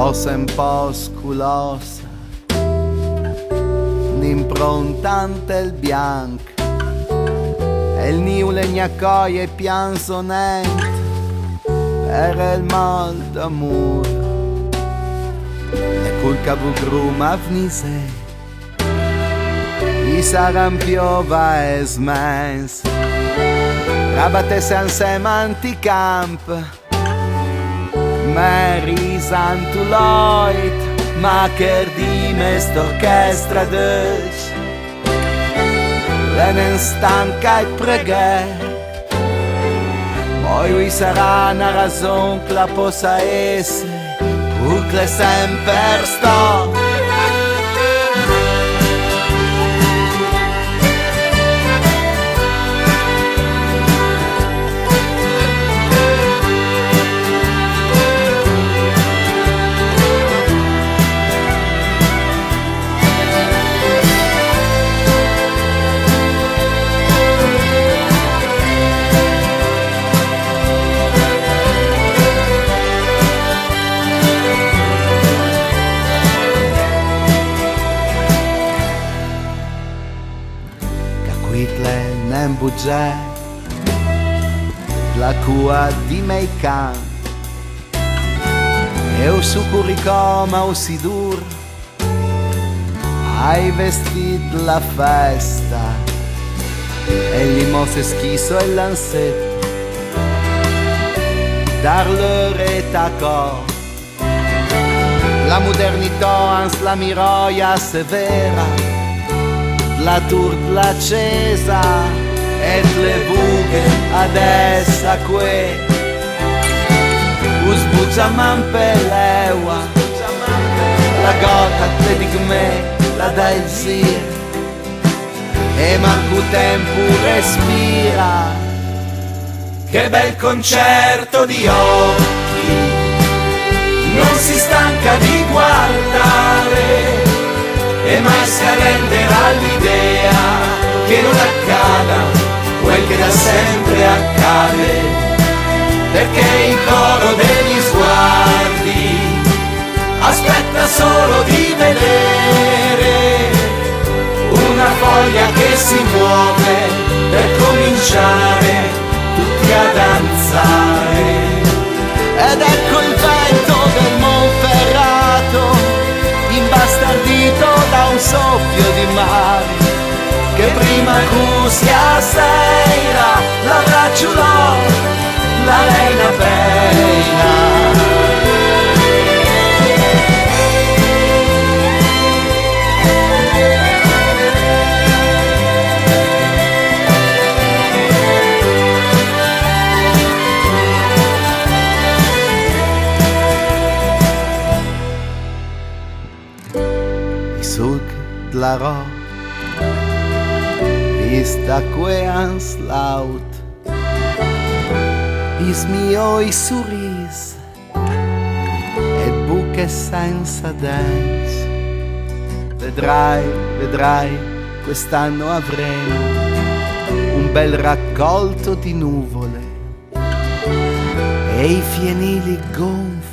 rosa un po' sculosa, un'improntante il bianco, e il niule gnaccoia e piansonente per il mal d'amore. E col cavo gruma vnise, i saran piova e smens, rabatese ansem anticamp, Mary Santuloid, ma che dime st'orchestra d'oggi, venen stanca e preghe, poi lui sarà una ragione che la possa essere, pur che sempre sto. Quitle nem budget la cua di mei can e o sucuricoma o sidur hai vestito la festa e limose schiso e lanzetto dar l'ore taco la modernità ans la miroia severa la turla accesa e le bughe adesso a que usbuccia mampelewa la gota te di me la dai zia e manco tempo respira che bel concerto di occhi non si stanca di guardare e mai si arrenderà l'idea che non accada quel che da sempre accade, perché il coro degli sguardi aspetta solo di vedere una foglia che si muove per cominciare tutti a danzare. Ed ecco il vento del Monferrato imbastardito da un soffio di mare che prima sia sera l'abbracciolò la reina pena. Sug la ro is da queans laut is mio i sorris e buche senza dance. Vedrai, quest'anno avremo un bel raccolto di nuvole e i fienili gonfi